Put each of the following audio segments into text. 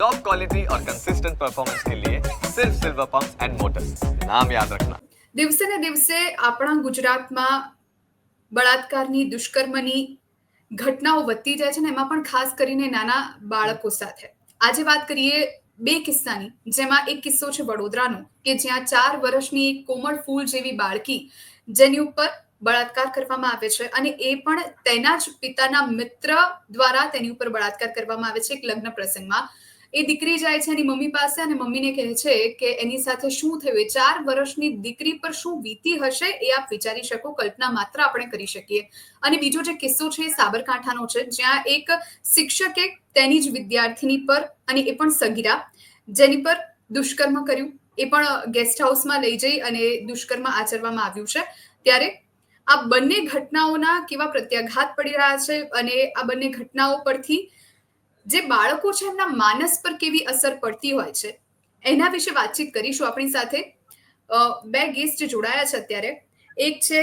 Top quality और consistent performance के लिए सिर्फ सिल्वर पंप्स एंड मोटर्स, नाम याद रखना। દિવસે ને દિવસે આપણા ગુજરાતમાં બળાત્કારની દુષ્કર્મની ઘટનાઓ વધતી જાય છે ને એમાં પણ ખાસ કરીને નાના બાળકો સાથે. આજે વાત કરીએ બે કિસ્સાની, જેમાં એક કિસ્સો છે વડોદરાનો કે જ્યાં 4 વર્ષની એક કોમળ ફૂલ જેવી બાળકી જેની ઉપર બળાત્કાર કરવામાં આવે છે અને એ પણ તેના જ પિતાના મિત્ર દ્વારા તેની ઉપર બળાત્કાર કરવામાં આવે છે એક લગ્ન પ્રસંગમાં. એ દીકરી જાય છે એની મમ્મી પાસે અને મમ્મીને કહે છે કે એની સાથે શું થયું, 4 વર્ષની દીકરી પર શું વીતી હશે એ આપ વિચારી શકો, કલ્પના માત્ર આપણે કરી શકીએ. અને બીજો જે કિસ્સો છે એ સાબરકાંઠાનો છે, જ્યાં એક શિક્ષકે તેની જ વિદ્યાર્થીની પર, અને એ પણ સગીરા, જેની પર દુષ્કર્મ કર્યું. એ પણ ગેસ્ટ હાઉસમાં લઈ જઈ અને દુષ્કર્મ આચરવામાં આવ્યું છે. ત્યારે આ બંને ઘટનાઓના કેવા પ્રત્યાઘાત પડી રહ્યા છે અને આ બંને ઘટનાઓ પરથી જે બાળકો છે એમના માનસ પર કેવી અસર પડતી હોય છે, એના વિશે વાતચીત કરીશું. આપણી સાથે બે ગેસ્ટ જોડાયા છે અત્યારે. એક છે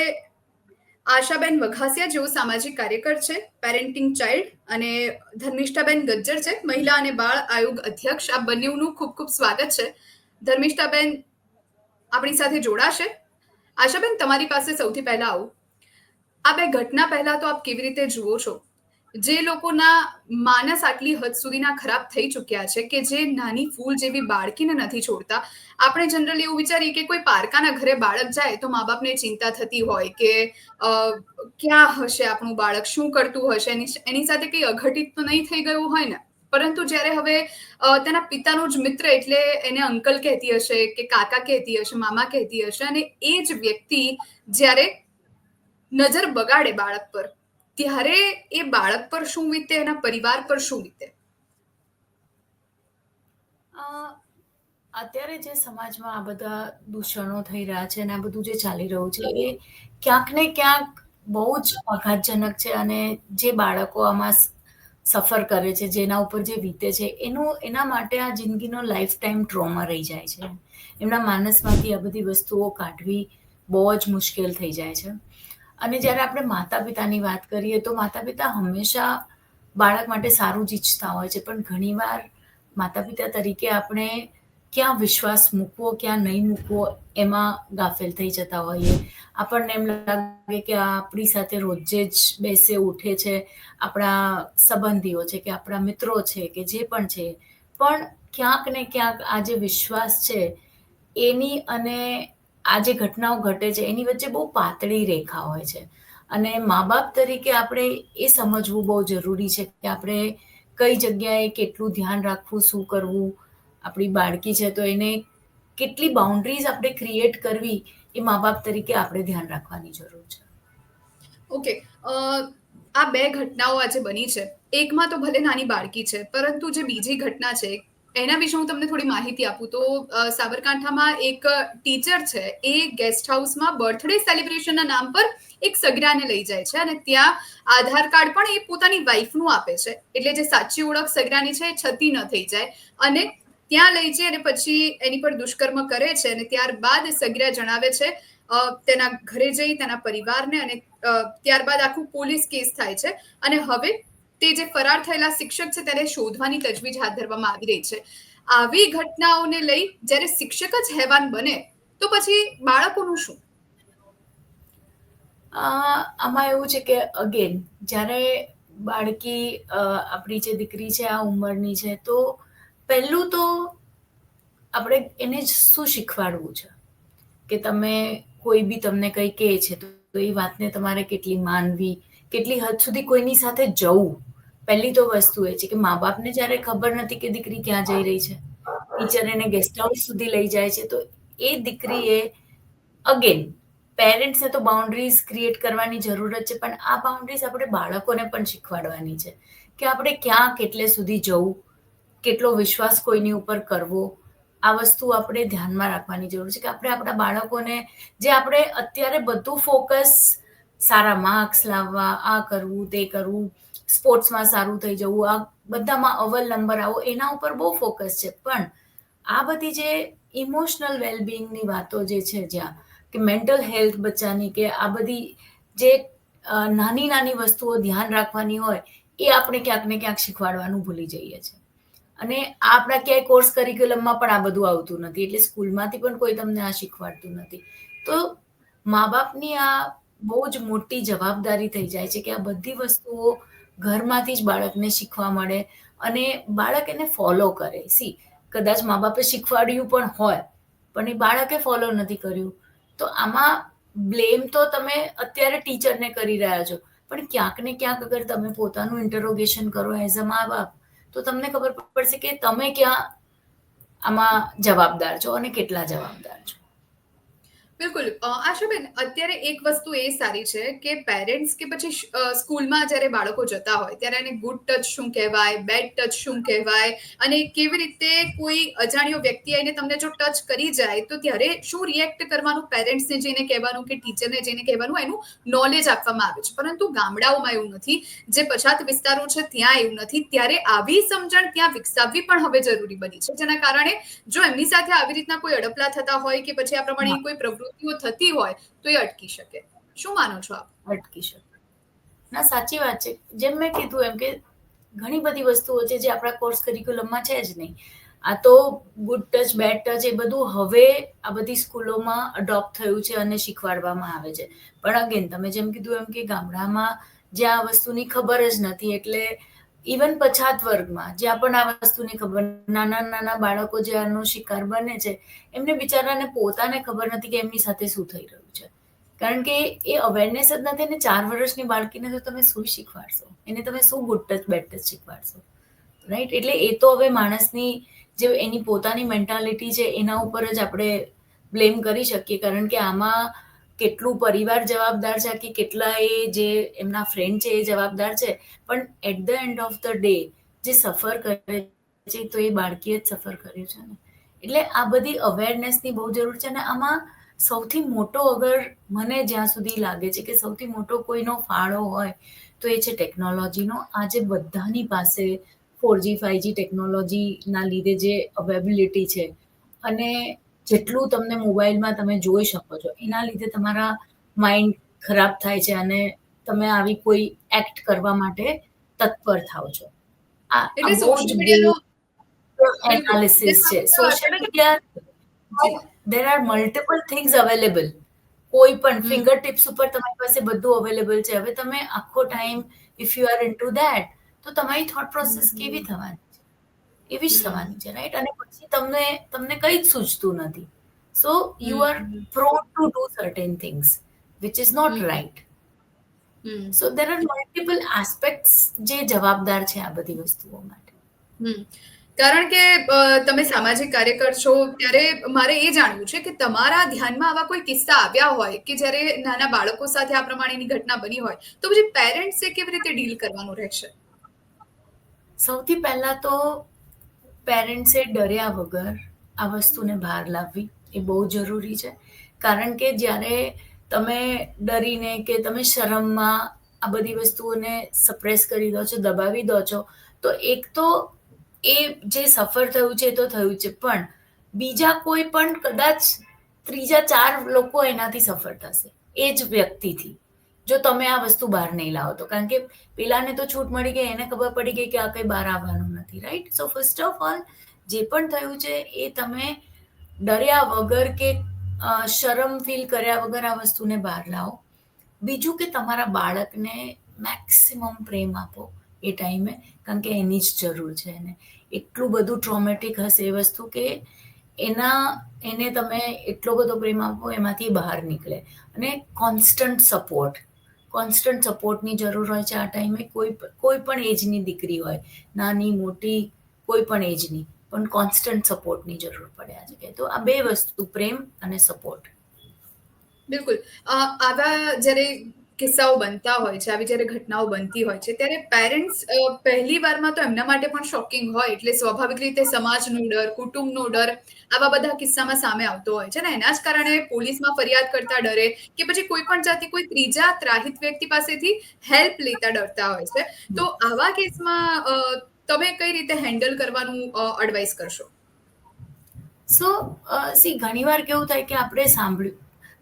આશાબેન વઘાસિયા, જેઓ સામાજિક કાર્યકર છે, પેરેન્ટિંગ ચાઇલ્ડ, અને ધર્મિષ્ઠાબેન ગજ્જર છે, મહિલા અને બાળ આયોગ અધ્યક્ષ. આ બંનેનું ખૂબ ખૂબ સ્વાગત છે. ધર્મિષ્ઠાબેન આપણી સાથે જોડાશે. આશાબેન, તમારી પાસે સૌથી પહેલા આવું, આ બે ઘટના પહેલા તો આપ કેવી રીતે જુઓ છો? જે લોકોના માનસ આટલી હદ સુધીના ખરાબ થઈ ચૂક્યા છે કે જે નાની ફૂલ જેવી બાળકીને નથી છોડતા. આપણે જનરલી એવું વિચારીએ કે કોઈ પારકાના ઘરે બાળક જાય તો મા બાપને ચિંતા થતી હોય કે ક્યાં હશે આપણું બાળક, શું કરતું હશે, એની સાથે કંઈ અઘટિત તો નહીં થઈ ગયું હોય ને. પરંતુ જ્યારે હવે તેના પિતાનો જ મિત્ર, એટલે એને અંકલ કહેતી હશે કે કાકા કહેતી હશે, મામા કહેતી હશે, અને એ જ વ્યક્તિ જ્યારે નજર બગાડે બાળક પર, ત્યારે એ બાળક પર શું વીતે, એના પરિવાર પર શું વીતે? અત્યારે જે સમાજમાં આ બધા દૂષણો થઈ રહ્યા છે અને આ બધું જે ચાલી રહ્યું છે એ ક્યાંક ને ક્યાંક બહુ જ આઘાતજનક છે. અને જે બાળકો આમાં સફર કરે છે, જેના ઉપર જે વીતે છે, એના માટે આ જિંદગીનો લાઈફ ટાઈમ ટ્રોમા રહી જાય છે. એમના માનસમાંથી આ બધી વસ્તુઓ કાઢવી બહુ જ મુશ્કેલ થઈ જાય છે. અને જ્યારે આપણે માતા પિતાની વાત કરીએ તો માતા પિતા હંમેશા બાળક માટે સારું જ ઈચ્છતા હોય છે, પણ ઘણીવાર માતા પિતા તરીકે આપણે ક્યાં વિશ્વાસ મૂકવો, ક્યાં નહીં મૂકવો, એમાં ગાફેલ થઈ જતા હોઈએ. આપણને એમ લાગે કે આ આપણી સાથે રોજે જ બેસે ઉઠે છે, આપણા સંબંધીઓ છે કે આપણા મિત્રો છે કે જે પણ છે, પણ ક્યાંક ને ક્યાંક આ જે વિશ્વાસ છે એની અને આ જે ઘટનાઓ ઘટે છે એની વચ્ચે બહુ પાતળી રેખા હોય છે. અને મા બાપ તરીકે આપણે એ સમજવું બહુ જરૂરી છે કે આપણે કઈ જગ્યાએ કેટલું ધ્યાન રાખવું, શું કરવું. આપણી બાળકી છે તો એને કેટલી બાઉન્ડ્રીઝ આપણે ક્રિએટ કરવી, એ મા બાપ તરીકે આપણે ધ્યાન રાખવાની જરૂર છે. ઓકે, આ બે ઘટનાઓ આજે બની છે. એકમાં તો ભલે નાની બાળકી છે, પરંતુ જે બીજી ઘટના છે એના વિશે હું તમને થોડી માહિતી આપું તો સાબરકાંઠામાં એક ટીચર છે, એ ગેસ્ટ હાઉસમાં બર્થડે સેલિબ્રેશનના નામ પર એક સગીરાને લઈ જાય છે અને ત્યાં આધાર કાર્ડ પણ એ પોતાની વાઈફનું આપે છે, એટલે જે સાચી ઓળખ સગીરાની છે એ છતી ન થઈ જાય. અને ત્યાં લઈ જઈ અને પછી એની પર દુષ્કર્મ કરે છે અને ત્યારબાદ સગીરા જણાવે છે તેના ઘરે જઈ તેના પરિવારને, અને ત્યારબાદ આખું પોલીસ કેસ થાય છે. અને હવે તે જે ફરાર થયેલા શિક્ષક છે તેને શોધવાની તજવીજ હાથ ધરવામાં આવી રહી છે. આવી ઘટનાઓને લઈ જ્યારે શિક્ષક જ હેવાન બને તો પછી બાળકોનું શું? આમાં એવું છે કે અગેન જ્યારે બાળકી આપણી જે દીકરી છે આ ઉંમરની છે, તો પહેલું તો આપણે એને જ શું શીખવાડવું છે કે તમે કોઈ બી તમને કંઈ કહે છે તો એ વાતને તમારે કેટલી માનવી, કેટલી હદ સુધી કોઈની સાથે જવું. પહેલી તો વસ્તુ એ છે કે મા બાપને જ્યારે ખબર નથી કે દીકરી ક્યાં જઈ રહી છે, ટીચર એને ગેસ્ટ હાઉસ સુધી લઈ જાય છે, તો એ દીકરીએ અગેન પેરેન્ટ્સને તો બાઉન્ડ્રીઝ ક્રિએટ કરવાની જરૂરત છે, પણ આ બાઉન્ડ્રીઝ આપણે બાળકોને પણ શીખવાડવાની છે કે આપણે ક્યાં કેટલે સુધી જવું, કેટલો વિશ્વાસ કોઈની ઉપર કરવો. આ વસ્તુ આપણે ધ્યાનમાં રાખવાની જરૂર છે કે આપણે આપણા બાળકોને, જે આપણે અત્યારે બધું ફોકસ સારા માર્ક્સ લાવવા, આ કરવું, તે કરવું, સ્પોર્ટ્સમાં સારું થઈ જવું, આ બધામાં અવ્વલ નંબર આવો, એના ઉપર બહુ ફોકસ છે. પણ આ બધી જે ઇમોશનલ વેલબિંગની વાતો જે છે, જ્યાં કે મેન્ટલ હેલ્થ બચ્ચાની, કે આ બધી જે નાની નાની વસ્તુઓ ધ્યાન રાખવાની હોય, એ આપણે ક્યાંક ને ક્યાંક શીખવાડવાનું ભૂલી જઈએ છીએ. અને આ આપણા ક્યાંય કોર્સ કરિક્યુલમમાં પણ આ બધું આવતું નથી, એટલે સ્કૂલમાંથી પણ કોઈ તમને આ શીખવાડતું નથી. તો મા બાપની આ બહુ જ મોટી જવાબદારી થઈ જાય છે કે આ બધી વસ્તુઓ ઘરમાંથી જ બાળકને શીખવા મળે અને બાળક એને ફોલો કરે. કદાચ મા બાપે શીખવાડ્યું પણ હોય, પણ એ બાળકે ફોલો નથી કર્યું, તો આમાં બ્લેમ તો તમે અત્યારે ટીચરને કરી રહ્યા છો, પણ ક્યાંક ને ક્યાંક અગર તમે પોતાનું ઇન્ટરોગેશન કરો એઝ અ મા બાપ, તો તમને ખબર પડશે કે તમે ક્યાં આમાં જવાબદાર છો અને કેટલા જવાબદાર છો. બિલકુલ આશાબેન, અત્યારે એક વસ્તુ એ સારી છે કે પેરેન્ટ્સ કે પછી સ્કૂલમાં જ્યારે બાળકો જતા હોય ત્યારે એને ગુડ ટચ શું કહેવાય, બેડ ટચ શું કહેવાય, અને કેવી રીતે કોઈ અજાણ્યો વ્યક્તિ આવીને તમને જો ટચ કરી જાય તો ત્યારે શું રિએક્ટ કરવાનું, પેરેન્ટ્સને જઈને કહેવાનું કે ટીચરને જઈને કહેવાનું, એનું નોલેજ આપવામાં આવે છે. પરંતુ ગામડાઓમાં એવું નથી, જે પછાત વિસ્તારો છે ત્યાં એવું નથી. ત્યારે આવી સમજણ ત્યાં વિકસાવવી પણ હવે જરૂરી બની છે, જેના કારણે જો એમની સાથે આવી રીતના કોઈ અડપલા થતા હોય કે પછી આ પ્રમાણે કોઈ પ્રવૃત્તિઓ થતી હોય તો એ અટકી શકે. શું માનો છો આપ? અટકી શકે. ના, સાચી વાત છે. જેમ મેં કીધું એમ કે ઘણી બધી વસ્તુઓ છે જે આપણા કોર્સ કરિક્યુલમમાં છે જ નહીં. આ તો ગુડ ટચ, બેડ ટચ એ બધું હવે આ બધી સ્કૂલોમાં અડોપ્ટ થયું છે અને શીખવાડવામાં આવે છે. પણ અગેન તમે જેમ કીધું એમ કે ગામડામાં જ્યાં આ વસ્તુની ખબર જ નથી, એટલે ઇવન પછાત વર્ગમાં જ્યાં પણ આ વસ્તુની ખબર, નાના નાના બાળકો જે આનો શિકાર બને છે, એમને બિચારાને પોતાને ખબર નથી કે એમની સાથે શું થઈ રહ્યું છે. કારણ કે એ અવેરનેસ જ નથી. ને 4 વર્ષની બાળકીને તો તમે શું શીખવાડશો? એને તમે શું ગુડ ટચ, બેડ ટચ શીખવાડશો? રાઈટ? એટલે એ તો હવે માણસની જે એની પોતાની મેન્ટાલિટી છે એના ઉપર જ આપણે બ્લેમ કરી શકીએ, કારણ કે આમાં કેટલું પરિવાર જવાબદાર છે કે કેટલા એ જે એમના ફ્રેન્ડ છે એ જવાબદાર છે, પણ at the end of the day જે સફર કરે છે તો એ બાળકીએ જ સફર કર્યું છે ને. એટલે આ બધી અવેરનેસની બહુ જરૂર છે. અને આમાં સૌથી મોટો, અગર મને જ્યાં સુધી લાગે છે કે સૌથી મોટો કોઈનો ફાળો હોય તો એ છે ટેકનોલોજીનો. આજે બધાની પાસે 4G 5G ટેકનોલોજીના લીધે જે અવેબિલિટી છે, અને જેટલું તમને મોબાઈલમાં તમે જોઈ શકો છો એના લીધે તમારા માઇન્ડ ખરાબ થાય છે અને તમે આવી કોઈ એક્ટ કરવા માટે તત્પર થાઓ છો. આ એટલે બહુ જ સોશિયલ મીડિયાનો બિલકુલ એનાલિસિસ જેમ છે. આપ સોશિયલ તમે media, there are multiple things available. કોઈ પણ હમ, ફિંગર ટિપ્સ ઉપર તમારી પાસે બધું અવેલેબલ છે. હવે તમે આખો time if you are into that, તો તમારી થોટ પ્રોસેસ કેવી થવાની છે? એવી જ હમ, થવાની છે, રાઈટ? અને પછી તમને કંઈ જ સૂઝતું નથી. So you are hmm, prone to do certain things which is not hmm, right. Hmm, So there are multiple aspects જે જવાબદાર છે આ બધી વસ્તુઓ માટે. હમ. કારણ કે તમે સામાજિક કાર્યકર છો, ત્યારે મારે એ જાણવું છે કે તમારા ધ્યાનમાં આવા કોઈ કિસ્સા આવ્યા હોય કે જ્યારે નાના બાળકો સાથે આ પ્રમાણેની ઘટના બની હોય, તો પછી પેરેન્ટ્સે કેવી રીતે ડીલ કરવાનું રહેશે? સૌથી પહેલા તો પેરેન્ટ્સે ડર્યા વગર આ વસ્તુને બહાર લાવવી એ બહુ જરૂરી છે. કારણ કે જ્યારે તમે ડરીને કે તમે શરમમાં આ બધી વસ્તુઓને સપ્રેસ કરી દો છો, દબાવી દો છો, તો એક તો એ જે સફર થયું છે એ તો થયું છે, પણ બીજા કોઈ પણ કદાચ ત્રીજા 4 લોકો એનાથી સફર થશે એ જ વ્યક્તિથી, જો તમે આ વસ્તુ બહાર નહીં લાવો તો. કારણ કે પેલાને તો છૂટ મળી ગઈ, એને ખબર પડી ગઈ કે આ કંઈ બહાર આવવાનું નથી, right? So first of all, જે પણ થયું છે એ તમે ડર્યા વગર કે શરમ ફીલ કર્યા વગર આ વસ્તુને બહાર લાવો. બીજું કે તમારા બાળકને મેક્સિમમ પ્રેમ આપો એ ટાઈમે, કારણ કે એની જ જરૂર છે એને. એટલું બધું ટ્રોમેટિક હશે એ વસ્તુ કે એને તમે એટલો બધો પ્રેમ આપો એમાંથી બહાર નીકળે. અને કોન્સ્ટન્ટ સપોર્ટની જરૂર હોય છે આ ટાઈમે. કોઈ પણ એજની દીકરી હોય, નાની મોટી કોઈ પણ એજની, પણ કોન્સ્ટન્ટ સપોર્ટની જરૂર પડે આ જગ્યાએ. તો આ બે વસ્તુ, પ્રેમ અને સપોર્ટ. બિલકુલ. આવા જ્યારે કિસ્સાઓ બનતા હોય છે, આવી જ્યારે ઘટનાઓ બનતી હોય છે, ત્યારે પેરેન્ટ્સ પહેલી વારમાં તો એમના માટે પણ શોકિંગ હોય, એટલે સ્વાભાવિક રીતે સમાજનો ડર, કુટુંબનો ડર આવા બધા કિસ્સામાં સામે આવતો હોય છે ને. એના જ કારણે પોલીસમાં ફરિયાદ કરતા ડરે કે પછી કોઈ પણ જાતિ કોઈ ત્રીજા ત્રાહિત વ્યક્તિ પાસેથી હેલ્પ લેતા ડરતા હોય છે. તો આવા કેસમાં તમે કઈ રીતે હેન્ડલ કરવાનું એડવાઇસ કરશો? સો ઘણીવાર કેવું થાય કે આપણે સાંભળ્યું,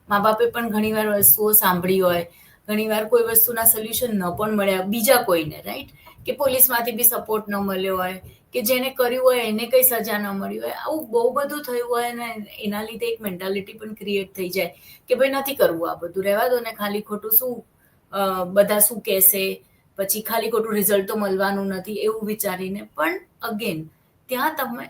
મા બાપે પણ ઘણીવાર વસ્તુઓ સાંભળી હોય, ઘણીવાર કોઈ વસ્તુના સોલ્યુશન ન પણ મળ્યા બીજા કોઈને, રાઈટ? કે પોલીસમાંથી બી સપોર્ટ ન મળ્યો હોય, કે જેને કર્યું હોય એને કઈ સજા ન મળી હોય, આવું બહુ બધું થયું હોય ને એના લીધે એક મેન્ટાલિટી પણ ક્રિએટ થઈ જાય કે ભાઈ નથી કરવું આ બધું, રહેવા દો ને, ખાલી ખોટું શું બધા શું કહેશે, પછી ખાલી ખોટું રિઝલ્ટ તો મળવાનું નથી એવું વિચારીને. પણ અગેન ત્યાં તમે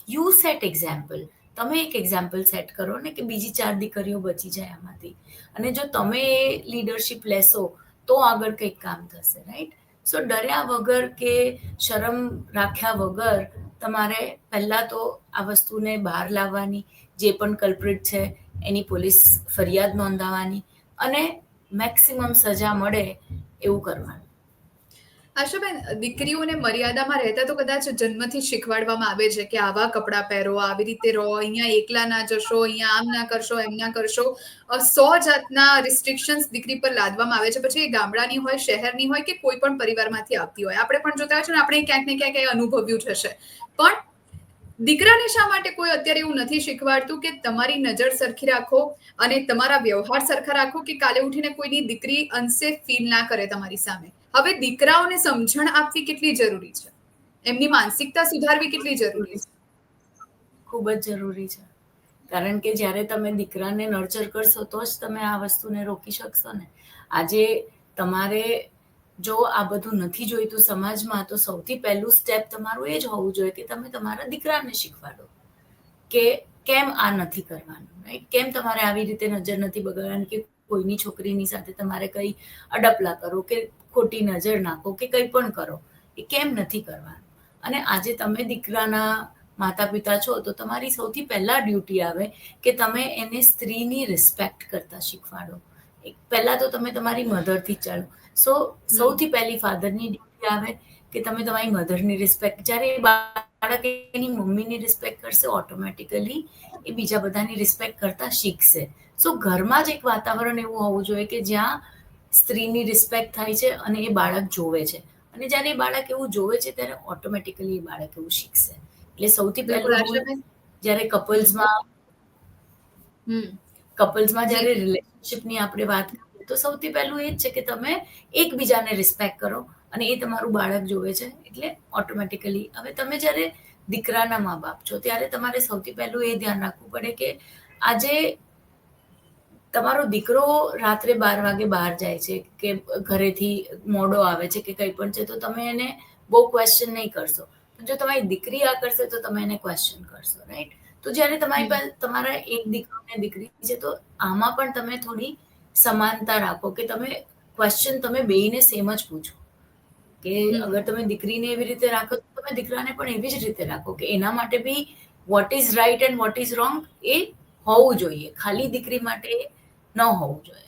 યુ સેટ એક્ઝામ્પલ, તમે એક એક્ઝામ્પલ સેટ કરો ને કે બીજી 4 દીકરીઓ બચી જાય આમાંથી. અને જો તમે એ લીડરશિપ લેશો તો આગળ કંઈક કામ થશે, રાઈટ? સો ડર્યા વગર કે શરમ રાખ્યા વગર તમારે પહેલાં તો આ વસ્તુને બહાર લાવવાની, જે પણ કલ્પ્રિટ છે એની પોલીસ ફરિયાદ નોંધાવવાની અને મેક્સિમમ સજા મળે એવું કરવાનું. આશાબેન, દીકરીઓને મર્યાદામાં રહેતા તો કદાચ જન્મથી શીખવાડવામાં આવે છે કે આવા કપડાં પહેરો, આવી રીતે રહો, અહીંયા એકલા ના જશો, અહીંયા આમ ના કરશો, એમ ના કરશો. 100 જાતના રિસ્ટ્રિક્શન્સ દીકરી પર લાદવામાં આવે છે, પછી એ ગામડાની હોય, શહેરની હોય કે કોઈ પણ પરિવારમાંથી આવતી હોય. આપણે પણ જોતા હોય છે ને, આપણે ક્યાંક ને ક્યાંક એ અનુભવ્યું જ હશે. પણ દીકરાને શા માટે કોઈ અત્યારે એવું નથી શીખવાડતું કે તમારી નજર સરખી રાખો અને તમારા વ્યવહાર સરખા રાખો કે કાલે ઉઠીને કોઈની દીકરી અનસેફ ફીલ ના કરે તમારી સામે? હવે દીકરાઓને સમજણ આપવી કેટલી જરૂરી છે, એમની માનસિકતા સુધારવી કેટલી જરૂરી છે? ખૂબ જ જરૂરી છે. કારણ કે જ્યારે તમે દીકરાને નર્ચર કરશો તો જ તમે આ વસ્તુને રોકી શકશો ને. આજે તમારે જો આ બધું નથી જોઈતું સમાજમાં, તો સૌથી પહેલું સ્ટેપ તમારું એ જ હોવું જોઈએ કે તમે તમારા દીકરાને શીખવાડો કે કેમ આ નથી કરવાનું, રાઈટ? કેમ તમારે આવી રીતે નજર નથી બગાડવાની કે કોઈની છોકરીની સાથે તમારે કંઈ અડપલા કરો કે ખોટી નજર નાખો કે કંઈ પણ કરો, એ કેમ નથી કરવાનું. અને આજે તમે દીકરાના માતા પિતા છો તો તમારી સૌથી પહેલા ડ્યુટી આવે કે તમે એને સ્ત્રીની રિસ્પેક્ટ કરતા શીખવાડો. પહેલા તો તમે તમારી મધરથી જ ચાલો. સૌથી પહેલી ફાધરની ડ્યુટી આવે કે તમે તમારી મધરની રિસ્પેક્ટ, જ્યારે એ બાળક એની મમ્મીની રિસ્પેક્ટ કરશે ઓટોમેટિકલી એ બીજા બધાની રિસ્પેક્ટ કરતા શીખશે. સો ઘરમાં જ એક વાતાવરણ એવું હોવું જોઈએ કે જ્યાં સ્ત્રીની રિસ્પેક્ટ થાય છે અને એ બાળક જોવે છે. અને જ્યારે એ બાળક એવું જોવે છે ત્યારે ઓટોમેટિકલી એ બાળક એવું શીખશે. એટલે સૌથી બિલકુલ પહેલું આશાબેન. જ્યારે કપલ્સમાં જ્યારે રિલેશનશિપની આપણે વાત કરીએ તો સૌથી પહેલું એ જ છે કે તમે એકબીજાને રિસ્પેક્ટ કરો અને એ તમારું બાળક જોવે છે એટલે ઓટોમેટિકલી. હવે તમે જ્યારે દીકરાના મા બાપ છો ત્યારે તમારે સૌથી પહેલું એ ધ્યાન રાખવું પડે કે આજે તમારો દીકરો રાત્રે 12 વાગે બહાર જાય છે કે ઘરેથી મોડો આવે છે કે કંઈ પણ છે તો તમે એને બહુ ક્વેશ્ચન નહીં કરશો. જો તમારી દીકરી આ કરશે તો તમે એને ક્વેશ્ચન કરશો, રાઈટ? તો જ્યારે તમારી પાસે તમારા એક દીકરો ને દીકરી છે તો આમાં પણ તમે થોડી સમાનતા રાખો કે તમે ક્વેશ્ચન તમે બેયને સેમ જ પૂછો. કે અગર તમે દીકરીને એવી રીતે રાખો તો તમે દીકરાને પણ એવી જ રીતે રાખો કે એના માટે be what is right and what is wrong એ હોવું જોઈએ. ખાલી દીકરી માટે ન હોવું જોઈએ.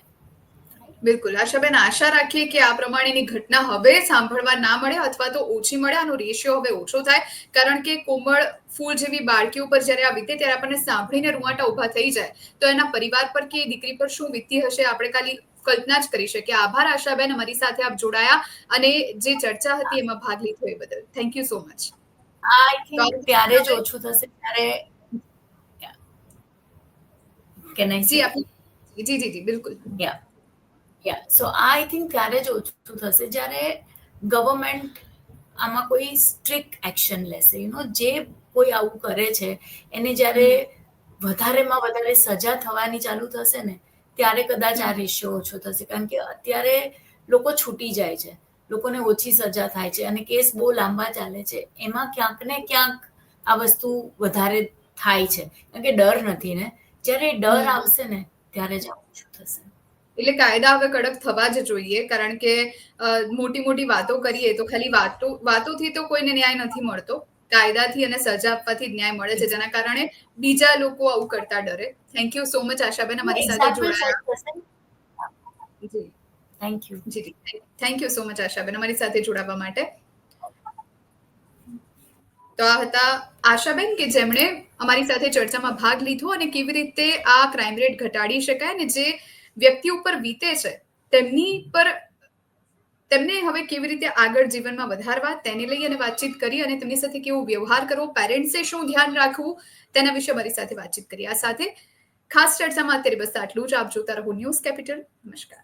બિલકુલ આશાબેન, આશા રાખીએ કે આ પ્રમાણેની ઘટના હવે સાંભળવા ના મળે અથવા તો ઓછી મળે, આનો રેશિયો હવે ઓછો થાય. કારણ કે કોમળ ફૂલ જેવી બાળકી ઉપર જ્યારે આ વીતે ત્યારે આપણને સાંભળીને રૂવાટા ઊભા થઈ જાય તો એના પરિવાર પર કે દીકરી પર શું વીતી હશે આપણે ખાલી કલ્પના જ કરી શકીએ. આભાર આશાબેન, અમારી સાથે આપ જોડાયા અને જે ચર્ચા હતી એમાં ભાગ લીધો એ બદલ. Thank you so much. I think ત્યારે જ ઓછું થશે ત્યારે કેન આઈ સે? જી જી જી બિલકુલ. સો આઈ થિંક ત્યારે જ ઓછું થશે જ્યારે ગવર્મેન્ટ આમાં કોઈ સ્ટ્રિક્ટ એક્શન લેશે. જે કોઈ આવું કરે છે એને જ્યારે વધારેમાં વધારે સજા થવાની ચાલુ થશે ને ત્યારે કદાચ આ રેશિયો ઓછો થશે. કારણ કે અત્યારે લોકો છૂટી જાય છે, લોકોને ઓછી સજા થાય છે અને કેસ બહુ લાંબા ચાલે છે. એમાં ક્યાંક ને ક્યાંક આ વસ્તુ વધારે થાય છે કારણ કે ડર નથી ને. જ્યારે ડર આવશે ને ત્યારે જ આ ઓછું થશે. એટલે કાયદા હવે કડક થવા જ જોઈએ. કારણ કે મોટી મોટી વાતો કરીએ તો ખાલી વાતોથી તો કોઈને ન્યાય નથી મળતો. કાયદાથી અને સજા આપવાથી જ ન્યાય મળે છે, જેના કારણે બીજા લોકો આવું કરતા ડરે. Thank you so much Ashaben, અમારી સાથે જોડાયા. જી થેન્ક યુ. જી thank you so much Ashaben, અમારી સાથે જોડાવા માટે. તો આ હતા આશાબેન કે જેમણે અમારી સાથે ચર્ચામાં ભાગ લીધો અને કેવી રીતે આ ક્રાઇમ રેટ ઘટાડી શકાય અને જે વ્યક્તિ ઉપર વીતે છે તેમને હવે કેવી રીતે આગળ જીવનમાં વધારવા તેને લઈ અને વાતચીત કરી અને તેમની સાથે કેવો વ્યવહાર કરવો, પેરેન્ટ્સે શું ધ્યાન રાખવું તેના વિશે મારી સાથે વાતચીત કરી. આ સાથે ખાસ ચર્ચામાં અત્યારે બસ આટલું જ. આપ જોતા રહો ન્યૂઝ કેપિટલ. નમસ્કાર.